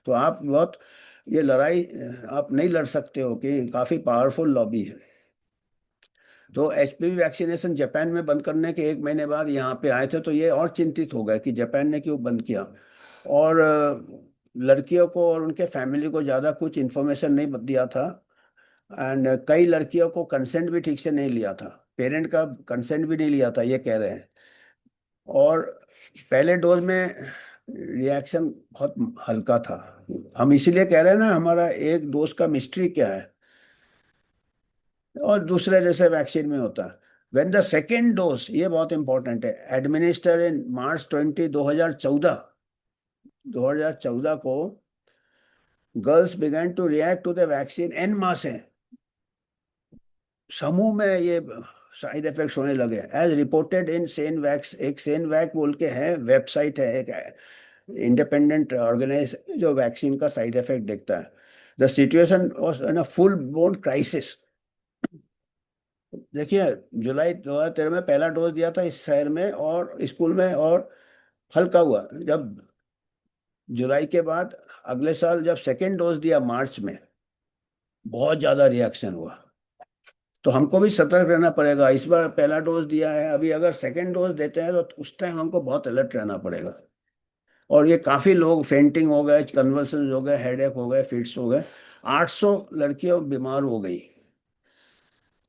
तो आप बहुत, ये लड़ाई आप नहीं लड़ सकते हो कि काफी पावरफुल लॉबी है। तो एचपीवी वैक्सीनेशन जापान में बंद करने के एक महीने बाद यहाँ पे आए थे, तो ये और चिंतित हो गए कि जापान ने क्यों बंद किया। और लड़कियों को और उनके फैमिली को ज़्यादा कुछ इन्फॉर्मेशन नहीं दिया था। एंड कई लड़कियों को कंसेंट भी ठीक से नहीं लिया था, पेरेंट का कंसेंट भी नहीं लिया था ये कह रहे हैं। और पहले डोज में रिएक्शन बहुत हल्का था। हम इसीलिए कह रहे हैं ना, हमारा एक डोज का मिस्ट्री क्या है, और दूसरे जैसे वैक्सीन में होता है। वेन द सेकेंड डोज, ये बहुत इंपॉर्टेंट है, एडमिनिस्टर इन मार्च 2014 को girls began to react to the vaccine en masse है, समूह में ये साइड इफेक्ट्स होने लगे, as reported in SaneVax. एक सेन वैक बोल के है, वेबसाइट है एक, इंडिपेंडेंट ऑर्गेनाइज जो वैक्सीन का साइड इफेक्ट देखता है। The situation was in a full blown crisis. देखिए, जुलाई 2013 में पहला डोज दिया था इस शहर में और स्कूल में, और हल्का हुआ। जब जुलाई के बाद अगले साल जब सेकेंड डोज दिया मार्च में, बहुत ज्यादा रिएक्शन हुआ। तो हमको भी सतर्क रहना पड़ेगा। इस बार पहला डोज दिया है, अभी अगर सेकेंड डोज देते हैं तो उस टाइम हमको बहुत अलर्ट रहना पड़ेगा। और ये काफी लोग फेंटिंग हो गए, कन्वल्सन हो गए, हेडेक हो गए, फिट्स हो गए। 800 लड़कियां बीमार हो गई,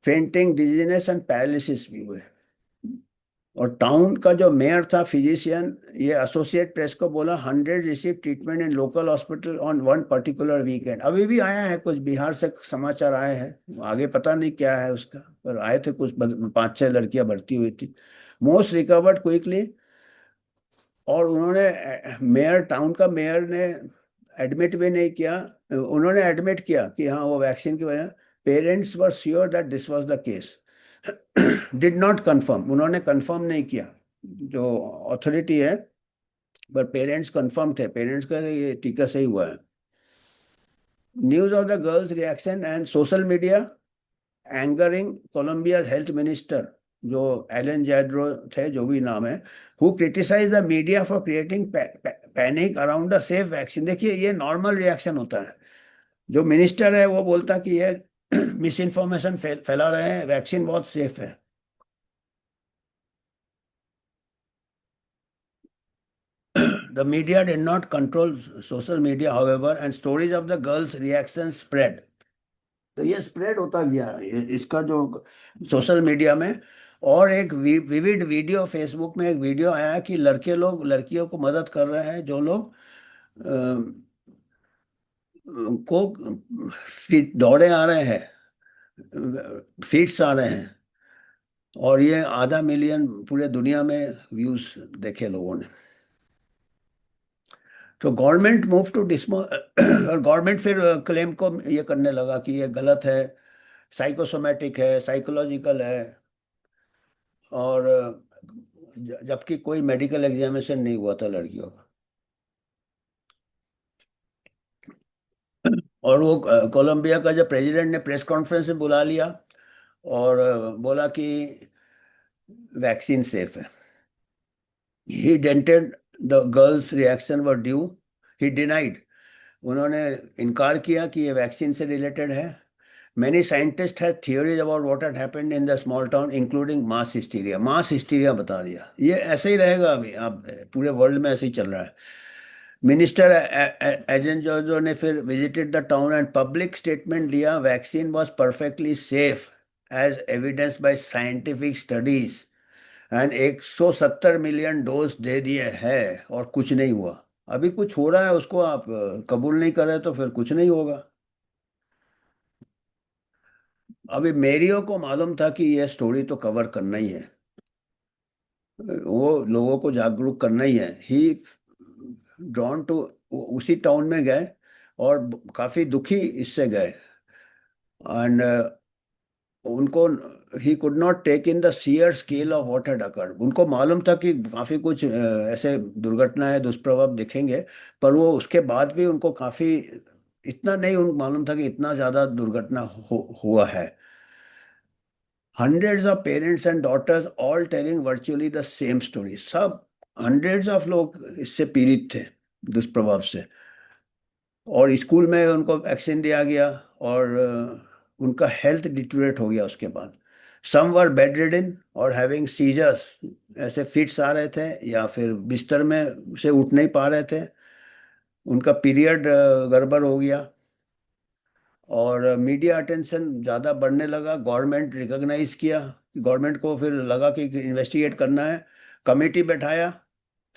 फेंटिंग, डिजीनेस एंड पैरालिसिस भी हुए। और टाउन का जो मेयर था फिजिशियन, ये एसोसिएट प्रेस को बोला, 100 receive treatment in local hospital on one particular weekend. अभी भी आया है कुछ बिहार से समाचार आए हैं, आगे पता नहीं क्या है उसका, पर आए थे कुछ 5-6 लड़कियां भर्ती हुई थी। Most recovered quickly. और उन्होंने मेयर, टाउन का मेयर ने एडमिट भी नहीं किया। उन्होंने एडमिट किया कि हाँ वो वैक्सीन की वजह, parents were sure that this was the case, did not confirm, उन्होंने कंफर्म नहीं किया जो अथॉरिटी है, पर पेरेंट्स कंफर्म थे, पेरेंट्स का ये टीका सही हुआ है। News of the girls reaction and social media angering Colombia health minister, जो एलन जैड्रो थे, जो भी नाम है, who criticize the media for creating panic around the safe vaccine. देखिए, ये नॉर्मल रिएक्शन होता है। जो मिनिस्टर है वो बोलता कि ये मिस इन्फॉर्मेशन फैला रहे हैं, वैक्सीन बहुत सेफ है। The media did not control social media, however, and stories of the girls' reactions spread. तो ये स्प्रेड होता गया इसका जो सोशल मीडिया में। और एक विविड वीडियो फेसबुक में, एक वीडियो आया कि लड़के लोग लड़कियों को मदद कर रहे हैं, जो लोग को दौड़े आ रहे हैं, फीट्स आ रहे हैं। और ये 500,000 पूरे दुनिया में व्यूज देखे लोगों ने। तो गवर्नमेंट मूव टू डिस्मो और गवर्नमेंट फिर क्लेम को ये करने लगा कि ये गलत है, साइकोसोमेटिक है, साइकोलॉजिकल है। और जबकि कोई मेडिकल एग्जामिनेशन नहीं हुआ था लड़कियों का। और वो कोलंबिया का जो प्रेसिडेंट ने प्रेस कॉन्फ्रेंस में बुला लिया और बोला कि वैक्सीन सेफ है। He denied the girls reaction were due, he denied, उन्होंने इनकार किया कि ये वैक्सीन से रिलेटेड है। Many scientists have theories about what had happened in the small town, including mass hysteria. Mass hysteria बता दिया, ये ऐसे ही रहेगा अभी। आप पूरे वर्ल्ड में ऐसे ही चल रहा है। मिनिस्टर एजेंट जॉर्जो ने फिर visited the town and public statement दिया, vaccine was perfectly safe as evidence by scientific studies, and 170 million dose दे दिए हैं और कुछ नहीं हुआ। अभी कुछ हो रहा है, उसको आप कबूल नहीं कर रहे तो फिर कुछ नहीं होगा। अभी मेरियो को मालूम था कि यह स्टोरी तो कवर करना ही है, वो लोगों को जागरूक करना ही है। ही ड्रॉन टू, उसी टाउन में गए और काफी दुखी इससे गए। एंड उनको, he could not take in the sheer scale of what had occurred. उनको मालूम था कि काफी कुछ ऐसे दुर्घटनाएं, दुष्प्रभाव दिखेंगे, पर वो उसके बाद भी उनको काफी, इतना नहीं उनको मालूम था कि इतना ज्यादा दुर्घटना हुआ है। Hundreds of parents and daughters all telling virtually the same story. सब हंड्रेड्स ऑफ लोग इससे पीड़ित थे, दुष्प्रभाव से। और स्कूल में उनको वैक्सीन दिया गया और उनका हेल्थ डिटेरियोरेट हो गया उसके बाद। सम वर बेड रिडन और हैविंग सीजर्स, ऐसे फिट्स आ रहे थे या फिर बिस्तर में से उठ नहीं पा रहे थे। उनका पीरियड गड़बड़ हो गया। और मीडिया अटेंशन ज़्यादा बढ़ने लगा, गवर्नमेंट रिकॉग्नाइज किया। गवर्नमेंट को फिर लगा कि इन्वेस्टिगेट करना है, कमेटी बैठाया,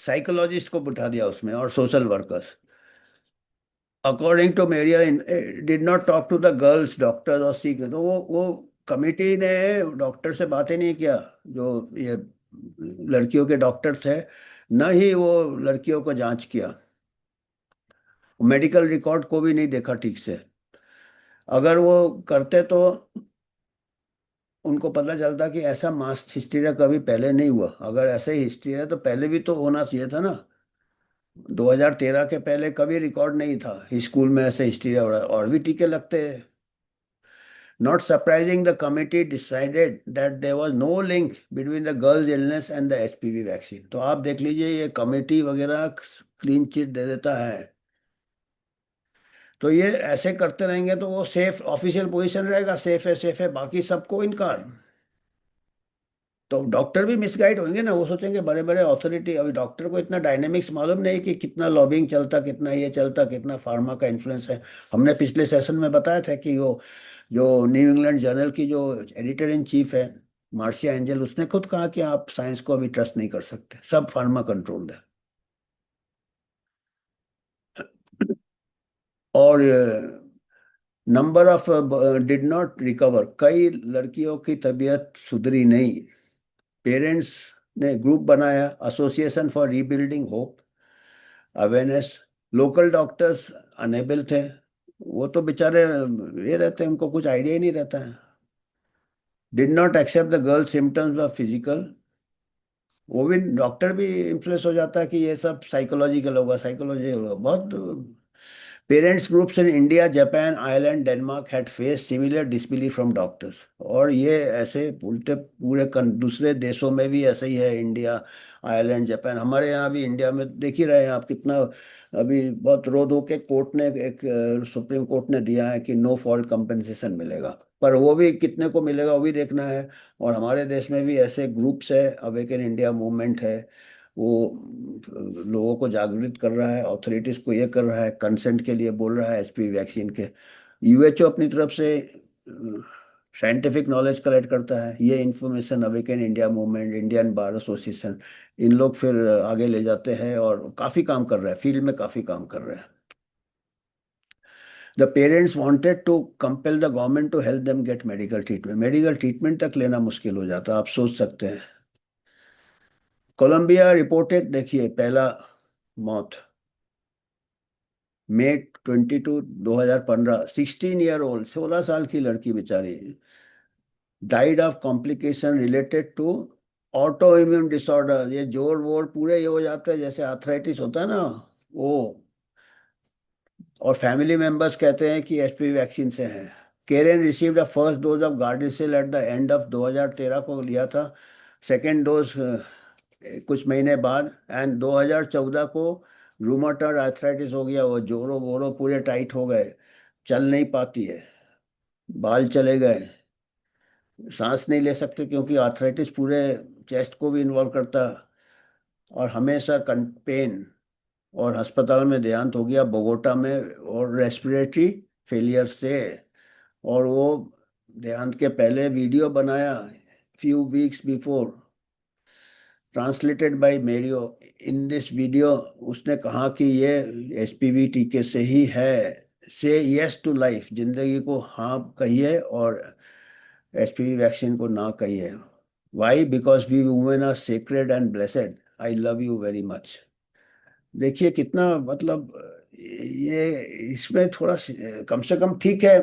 साइकोलॉजिस्ट को बिठा दिया उसमें और social workers. According to Maria, did not talk to the girls doctor और सी, तो वो कमेटी ने डॉक्टर से बातें नहीं किया, जो ये लड़कियों के डॉक्टर थे, न ही वो लड़कियों को जांच किया, मेडिकल रिकॉर्ड को भी नहीं देखा ठीक से। अगर वो करते तो उनको पता चलता कि ऐसा मास हिस्टीरिया कभी पहले नहीं हुआ। अगर ऐसे ही हिस्टीरिया तो पहले भी तो होना चाहिए था ना। 2013 के पहले कभी रिकॉर्ड नहीं था स्कूल में ऐसे हिस्टीरिया हो रहा है, और भी टीके लगते हैं। Not surprising the committee decided that there was no link between the girls illness and the HPV vaccine. तो आप देख लीजिए, ये कमेटी वगैरह क्लीन चिट दे देता है। तो ये ऐसे करते रहेंगे तो वो सेफ ऑफिशियल पोजीशन रहेगा, सेफ है, बाकी सबको इनकार। तो डॉक्टर भी मिसगाइड होंगे ना, वो सोचेंगे बड़े बड़े ऑथोरिटी, अभी डॉक्टर को इतना डायनेमिक्स मालूम नहीं कि कितना लॉबिंग चलता, कितना ये चलता, कितना फार्मा का इन्फ्लुएंस है। हमने पिछले सेशन में बताया था कि वो जो न्यू इंग्लैंड जर्नल की जो एडिटर इन चीफ है, मार्सिया एंजल, उसने खुद कहा कि आप साइंस को अभी ट्रस्ट नहीं कर सकते, सब फार्मा कंट्रोल्ड है। और number of did not recover, कई लड़कियों की तबीयत सुधरी नहीं। पेरेंट्स ने ग्रुप बनाया, association for rebuilding hope, awareness. Local doctors unable थे, वो तो बेचारे ये रहते हैं, उनको कुछ आइडिया ही नहीं रहता है। Did not accept the girl symptoms of physical, वो भी डॉक्टर भी इन्फ्लुएंस हो जाता है कि ये सब साइकोलॉजिकल होगा, साइकोलॉजी होगा बहुत। Parents groups in India, Japan, Ireland, Denmark had face similar disbelief from doctors. और ये ऐसे उल्टे पूरे दूसरे देशों में भी ऐसे ही है, इंडिया, आयरलैंड, जापान, हमारे यहाँ भी, इंडिया में देख ही रहे हैं आप कितना। अभी बहुत रो धो के कोर्ट ने एक, सुप्रीम कोर्ट ने दिया है कि नो फॉल्ट कंपनसेशन मिलेगा, पर वो भी कितने को मिलेगा वो भी देखना है। और हमारे देश में भी ऐसे ग्रुप्स है, अवेकन इंडिया मूवमेंट है, वो लोगों को जागृत कर रहा है, अथॉरिटीज को ये कर रहा है, कंसेंट के लिए बोल रहा है एचपीवी वैक्सीन के। यूएचओ अपनी तरफ से साइंटिफिक नॉलेज कलेक्ट करता है, ये information awaken India movement, Indian bar association, इन लोग फिर आगे ले जाते हैं और काफी काम कर रहे हैं, फील्ड में काफी काम कर रहे हैं। The parents wanted to compel the government to help them get medical treatment, medical treatment तक लेना मुश्किल हो जाता, आप सोच सकते हैं। कोलंबिया रिपोर्टेड, देखिए पहला मौत, May 22, 2015, 16 year old, 16 साल की लड़की बेचारी, died of complication related to auto immune disorder. ये जोड़ वोड़ पूरे ये हो जाते हैं जैसे आर्थराइटिस होता है ना, वो। और फैमिली मेंबर्स कहते हैं कि एचपीवी वैक्सीन से हैं। Karen received the first dose of Gardasil at the end of 2013 को लिया था, सेकेंड डोज कुछ महीने बाद, एंड 2014 को रूमाटॉइड आर्थराइटिस हो गया, वो जोड़ों वोड़ों पूरे टाइट हो गए, चल नहीं पाती है, बाल चले गए, सांस नहीं ले सकते क्योंकि आर्थराइटिस पूरे चेस्ट को भी इन्वॉल्व करता, और हमेशा पेन, और अस्पताल में देहांत हो गया बोगोटा में, और रेस्पिरेटरी फेलियर से। और वो देहांत के पहले वीडियो बनाया, few weeks before, translated bye Mario. In this video उसने कहा कि ये एचपीवी टीके से ही है, से यस टू लाइफ, जिंदगी को हाँ कहिए और एचपीवी वैक्सीन को ना कहिए। Why? Because we women are sacred and blessed, I love you very much. देखिए कितना मतलब, ये इसमें थोड़ा कम से कम ठीक है,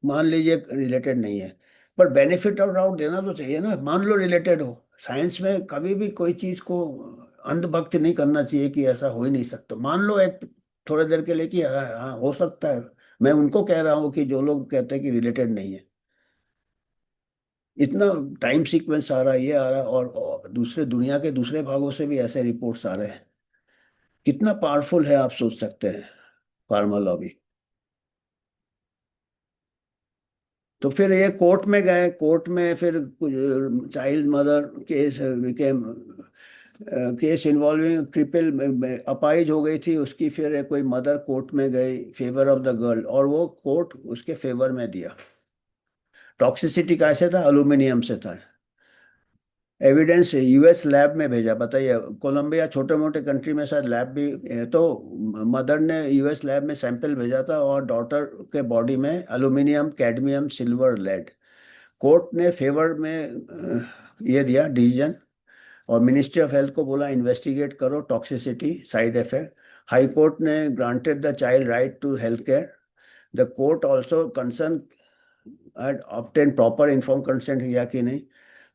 मान लीजिए रिलेटेड नहीं है, पर बेनिफिट ऑफ डाउट देना तो चाहिए ना। मान लो रिलेटेड हो, साइंस में कभी भी कोई चीज को अंधभक्त नहीं करना चाहिए कि ऐसा हो ही नहीं सकता। मान लो एक थोड़ी देर के लिए कि हाँ हाँ, हो सकता है। मैं उनको कह रहा हूँ कि जो लोग कहते हैं कि रिलेटेड नहीं है, इतना टाइम सीक्वेंस आ रहा है, ये आ रहा है, और दूसरे दुनिया के दूसरे भागों से भी ऐसे रिपोर्ट्स आ रहे हैं। कितना पावरफुल है आप सोच सकते हैं फार्मा लॉबी। तो फिर ये कोर्ट में गए, कोर्ट में फिर child mother case became case involving cripple, अपाइज हो गई थी उसकी, फिर कोई मदर कोर्ट में गई फेवर ऑफ द गर्ल, और वो कोर्ट उसके फेवर में दिया। टॉक्सिसिटी कैसे था? एल्यूमिनियम से था। एविडेंस यूएस लैब में भेजा, बताइए, कोलंबिया छोटे मोटे कंट्री में शायद लैब भी है, तो मदर ने यूएस लैब में सैंपल भेजा था, और डॉटर के बॉडी में aluminium, cadmium, silver, lead. Court ने फेवर में ये दिया डिसीजन, और मिनिस्ट्री ऑफ हेल्थ को बोला इन्वेस्टिगेट करो toxicity side effect. High court ने granted the child right to health care. The court also concern obtain proper inform consent किया कि नहीं।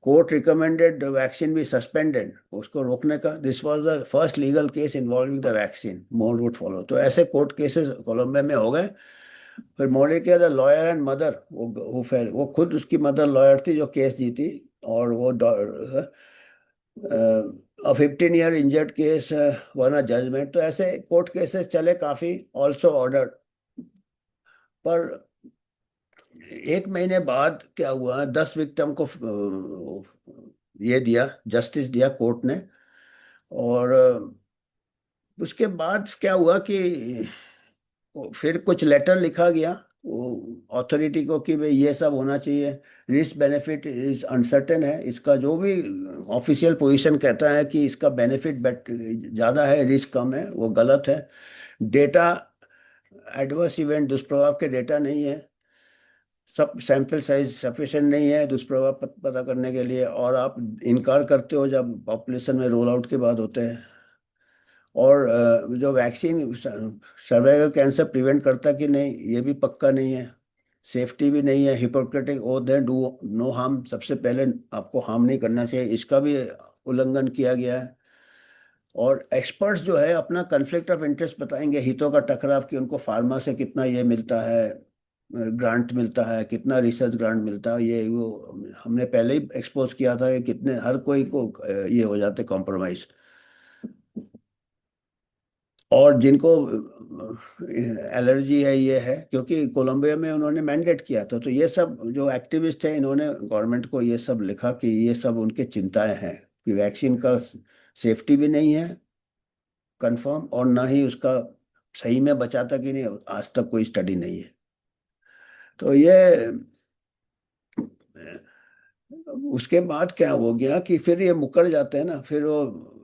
Court recommended vaccine be suspended, उसको रोकने का। This was the first legal case involving the vaccine, more would follow. तो ऐसे कोर्ट केसेस कोलंबिया में हो गए। फिर मोरे के द लॉयर एंड मदर, वो खुद उसकी मदर लॉयर थी जो केस जीती, और वो 15 ईयर इंजर्ड केस वन अ जजमेंट। तो ऐसे कोर्ट केसेस चले काफी, ऑल्सो ऑर्डर। पर एक महीने बाद क्या हुआ, 10 विक्टिम को ये दिया, जस्टिस दिया कोर्ट ने। और उसके बाद क्या हुआ कि फिर कुछ लेटर लिखा गया वो अथॉरिटी को कि भाई ये सब होना चाहिए, रिस्क बेनिफिट इज अनसर्टेन है, इसका जो भी ऑफिशियल पोजीशन कहता है कि इसका बेनिफिट ज़्यादा है, रिस्क कम है, वो गलत है। डेटा, एडवर्स इवेंट, दुष्प्रभाव के डेटा नहीं है, सब सैंपल साइज सफिशिएंट नहीं है दुष्प्रभाव पता करने के लिए, और आप इनकार करते हो जब पॉपुलेशन में रोल आउट के बाद होते हैं। और जो वैक्सीन सर्वाइकल कैंसर प्रिवेंट करता कि नहीं ये भी पक्का नहीं है, सेफ्टी भी नहीं है, हिपोक्रेटिक ओथ है, डू नो हार्म, सबसे पहले आपको हार्म नहीं करना चाहिए, इसका भी उल्लंघन किया गया है। और एक्सपर्ट्स जो है अपना कन्फ्लिक्ट ऑफ इंटरेस्ट बताएंगे, हितों का टकराव, कि उनको फार्मा से कितना ये मिलता है, ग्रांट मिलता है, कितना रिसर्च ग्रांट मिलता है, ये वो हमने पहले ही एक्सपोज किया था कि कितने हर कोई को ये हो जाते कॉम्प्रोमाइज। और जिनको एलर्जी है ये है, क्योंकि कोलंबिया में उन्होंने मैंडेट किया था, तो ये सब जो एक्टिविस्ट हैं इन्होंने गवर्नमेंट को ये सब लिखा कि ये सब उनके चिंताएं हैं कि वैक्सीन का सेफ्टी भी नहीं है कंफर्म, और ना ही उसका सही में बचाता कि नहीं, आज तक कोई स्टडी नहीं है। तो ये उसके बाद क्या हो गया कि फिर ये मुकर जाते हैं ना, फिर वो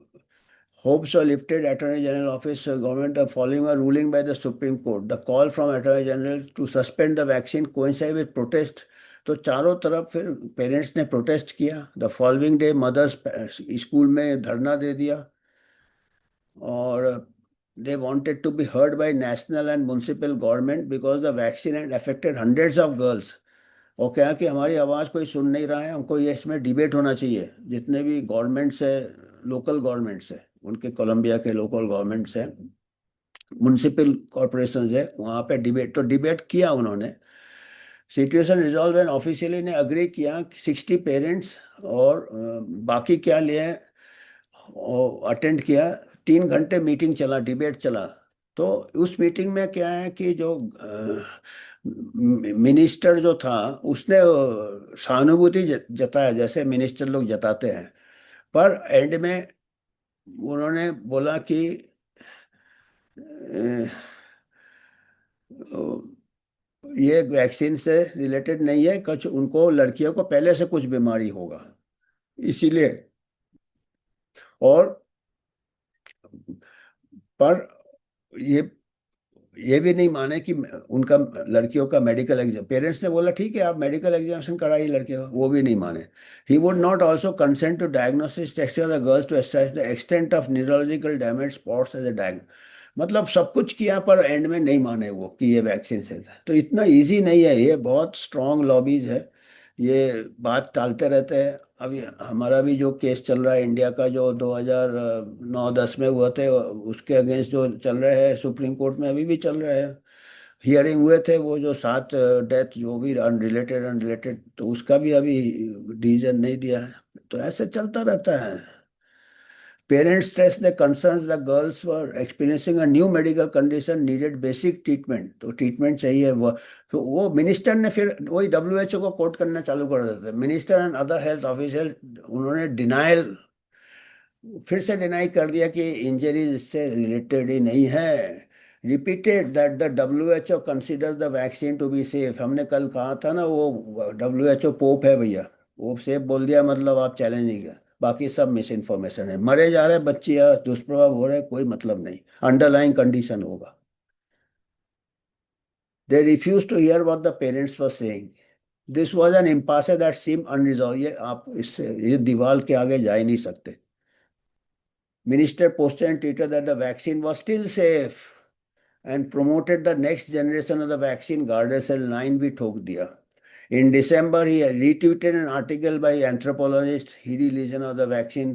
hopes are lifted, Attorney General Office, government are following a ruling by the Supreme Court. The call from Attorney General to suspend the vaccine coincide with protest. तो चारों तरफ फिर पेरेंट्स ने प्रोटेस्ट किया। The following day mothers school में धरना दे दिया। और they wanted to be heard by national and municipal government because the vaccine had affected hundreds of girls। और क्या कि हमारी आवाज़ कोई सुन नहीं रहा है, हमको ये इसमें डिबेट होना चाहिए। जितने भी गवर्नमेंट्स है, लोकल गवर्नमेंट्स है, उनके कोलंबिया के लोकल गवर्नमेंट्स है, म्यूनिसिपल कॉरपोरेशन है, वहाँ पे डिबेट, तो डिबेट किया उन्होंने। सिचुएशन रिजॉल्व एंड ऑफिशियली ने अग्री किया 60 पेरेंट्स और बाकी क्या लिए अटेंड किया। 3 घंटे मीटिंग चला, डिबेट चला। तो उस मीटिंग में क्या है कि जो मिनिस्टर जो था उसने सहानुभूति जताया, जैसे मिनिस्टर लोग जताते हैं। पर एंड में उन्होंने बोला कि अ, ये वैक्सीन से रिलेटेड नहीं है, कुछ उनको लड़कियों को पहले से कुछ बीमारी होगा इसीलिए। और पर ये भी नहीं माने कि उनका लड़कियों का मेडिकल एग्जाम, पेरेंट्स ने बोला ठीक है आप मेडिकल एग्जामिनेशन कराइए लड़कियों का, वो भी नहीं माने। He would not also consent to diagnosis test the girls to establish the extent of neurological damage spots as a. मतलब सब कुछ किया पर एंड में नहीं माने वो कि ये वैक्सीन से था। तो इतना इजी नहीं है, ये बहुत स्ट्रांग लॉबीज है, ये बात टालते रहते हैं। अभी हमारा भी जो केस चल रहा है इंडिया का, जो 2009-10 में हुआ थे, उसके अगेंस्ट जो चल रहे हैं सुप्रीम कोर्ट में, अभी भी चल रहे हैं। हियरिंग हुए थे, वो जो 7 डेथ जो भी अनरिलेटेड अनरिलेटेड, तो उसका भी अभी डिसीजन नहीं दिया है। तो ऐसे चलता रहता है। Parents stressed the concerns the girls were experiencing a new medical condition needed basic treatment। तो ट्रीटमेंट चाहिए वो। तो वो मिनिस्टर ने फिर वही WHO को कोट करना चालू कर देते, minister and other health official. उन्होंने डिनायल, फिर से डिनाई कर दिया कि इंजरीज इससे रिलेटेड ही नहीं है। Repeated that the WHO considers the vaccine to be safe. हमने कल कहा था ना, वो WHO पोप है भैया, वो सेफ बोल दिया मतलब आप चैलेंज नहीं किया। बाकी सब मिस इन्फॉर्मेशन है, मरे जा रहे बच्चे या दुष्प्रभाव हो रहे, कोई मतलब नहीं, अंडरलाइंग कंडीशन होगा। They refuse to hear what the parents were saying. This was an impasse that seem unresolved. ये आप इससे, ये दीवार के आगे जा ही नहीं सकते। Minister posted on Twitter that the vaccine was still safe and promoted the next generation of the vaccine, Gardasil 9 भी ठोक दिया। In December, he retweeted an article by anthropologist Hiri Lesion of the vaccine.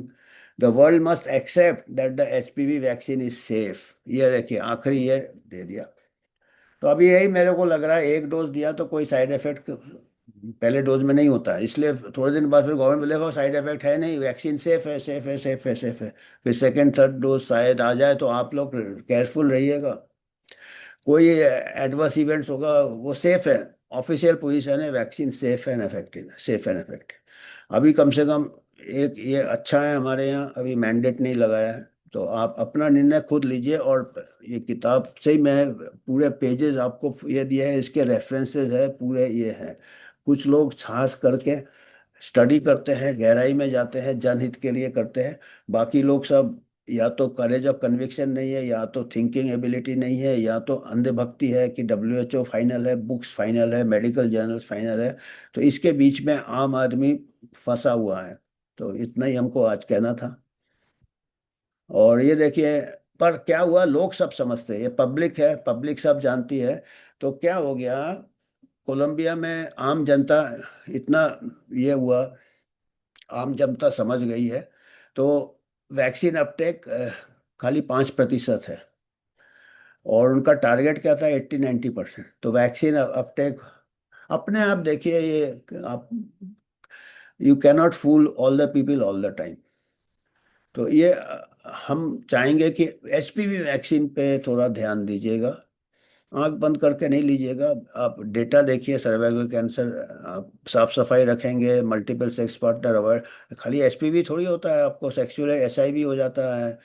The world must accept that the HPV vaccine is safe। ये देखिए आखिरी ये दे दिया। तो अभी यही मेरे को लग रहा है, एक डोज दिया तो कोई साइड इफेक्ट पहले डोज में नहीं होता है, इसलिए थोड़े दिन बाद फिर गवर्नमेंट बोलेगा साइड इफेक्ट है नहीं, वैक्सीन सेफ है सेफ है सेफ है सेफ है। फिर सेकंड थर्ड डोज शायद आ जाए, तो आप लोग केयरफुल रहिएगा। कोई एडवर्स इवेंट्स होगा, वो सेफ है। ऑफिशियल पोजीशन है, vaccine safe and effective, safe and effective. अभी कम से कम एक ये अच्छा है, हमारे यहाँ अभी मैंडेट नहीं लगाया है। तो आप अपना निर्णय खुद लीजिए। और ये किताब से ही मैं पूरे पेजेस आपको ये दिए हैं, इसके रेफरेंसेस है पूरे, ये हैं। कुछ लोग खास करके स्टडी करते हैं, गहराई में जाते हैं, जनहित के लिए करते हैं। बाकी लोग सब या तो करेज ऑफ कन्विक्शन नहीं है, या तो थिंकिंग एबिलिटी नहीं है, या तो अंधभक्ति है कि WHO फाइनल है, बुक्स फाइनल है, मेडिकल जर्नल्स फाइनल है। तो इसके बीच में आम आदमी फंसा हुआ है। तो इतना ही हमको आज कहना था। और ये देखिए, पर क्या हुआ, लोग सब समझते हैं, ये पब्लिक है, पब्लिक सब जानती है। तो क्या हो गया, कोलंबिया में आम जनता इतना ये हुआ, आम जनता समझ गई है। तो वैक्सीन अपटेक खाली 5% है, और उनका टारगेट क्या था 80-90%। तो वैक्सीन अपटेक अपने आप देखिए, ये आप, you cannot fool all the people all the time. तो ये हम चाहेंगे कि HPV वैक्सीन पे थोड़ा ध्यान दीजिएगा, आंख बंद करके नहीं लीजिएगा। आप डेटा देखिए, सर्वाइकल कैंसर, आप साफ सफाई रखेंगे, मल्टीपल सेक्स पार्टनर अवॉइड, खाली HPV थोड़ी होता है, आपको सेक्सुअल SIV हो जाता है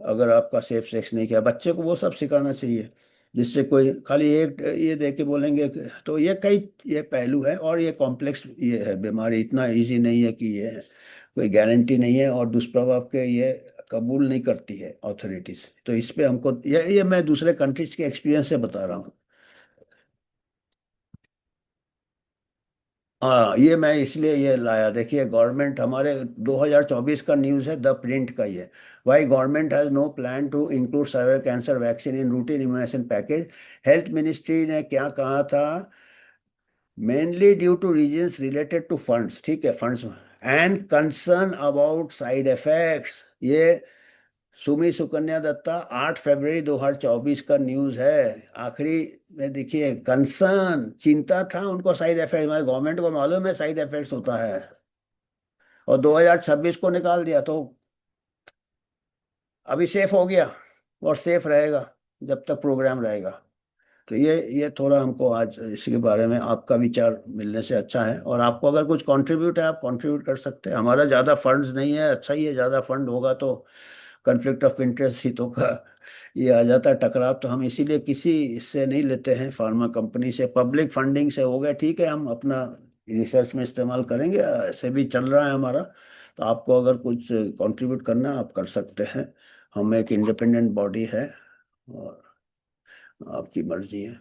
अगर आपका सेफ सेक्स नहीं किया। बच्चे को वो सब सिखाना चाहिए, जिससे कोई खाली एक ये दे के बोलेंगे तो ये कई ये पहलू है। और ये कॉम्प्लेक्स ये है बीमारी, इतना इजी नहीं है कि ये है, कोई गारंटी नहीं है, और दुष्प्रभाव के ये कबूल नहीं करती है अथॉरिटीज। तो इस पे हमको ये मैं दूसरे कंट्रीज के एक्सपीरियंस से बता रहा हूँ। हाँ, ये मैं इसलिए ये लाया। देखिए, गवर्नमेंट हमारे 2024 का न्यूज़ है, द प्रिंट का ये। Why government has no plan to include cervical cancer vaccine in routine immunisation package. Health ministry ने क्या कहा था? Mainly due to reasons related to funds, ठीक है, funds and concern about side effects. ये सुमी सुकन्या दत्ता 8 फरवरी 2024 का न्यूज़ है। आखिरी में देखिए, कंसर्न, चिंता था उनको साइड इफेक्ट, हमारे गवर्नमेंट को मालूम है साइड इफेक्ट्स होता है, और 2026 को निकाल दिया। तो अभी सेफ हो गया और सेफ रहेगा जब तक प्रोग्राम रहेगा। तो ये थोड़ा हमको आज इसके बारे में आपका विचार मिलने से अच्छा है। और आपको अगर कुछ कंट्रीब्यूट है, आप कंट्रीब्यूट कर सकते हैं। हमारा ज़्यादा फंड्स नहीं है, अच्छा ही है, ज़्यादा फंड होगा तो कॉन्फ्लिक्ट ऑफ इंटरेस्ट हितों का ये आ जाता है टकराव। तो हम इसीलिए किसी इससे नहीं लेते हैं, फार्मा कंपनी से। पब्लिक फंडिंग से हो गया, ठीक है, हम अपना रिसर्च में इस्तेमाल करेंगे, ऐसे भी चल रहा है हमारा। तो आपको अगर कुछ कंट्रीब्यूट करना है, आप कर सकते हैं। हम एक इंडिपेंडेंट बॉडी है, और आपकी मर्जी है।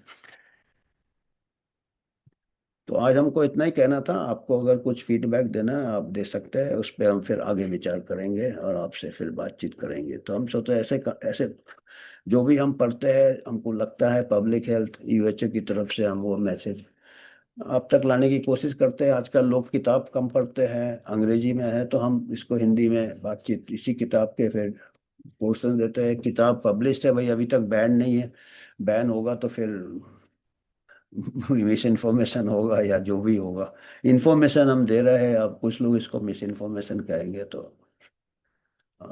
तो आज हमको इतना ही कहना था। आपको अगर कुछ फीडबैक देना है, आप दे सकते हैं, उस पर हम फिर आगे विचार करेंगे और आपसे फिर बातचीत करेंगे। तो हम सोचते हैं ऐसे ऐसे जो भी हम पढ़ते हैं, हमको लगता है पब्लिक हेल्थ यूएचओ की तरफ से हम वो मैसेज आप तक लाने की कोशिश करते हैं। आजकल लोग किताब कम पढ़ते हैं, अंग्रेजी में है, तो हम इसको हिंदी में बातचीत इसी किताब के फिर पोर्शन देते हैं। किताब पब्लिश है भाई, अभी तक बैन नहीं है। बैन होगा तो फिर मिस इन्फॉर्मेशन होगा या जो भी होगा। इन्फॉर्मेशन हम दे रहे हैं, अब कुछ लोग इसको मिस इन्फॉर्मेशन कहेंगे, तो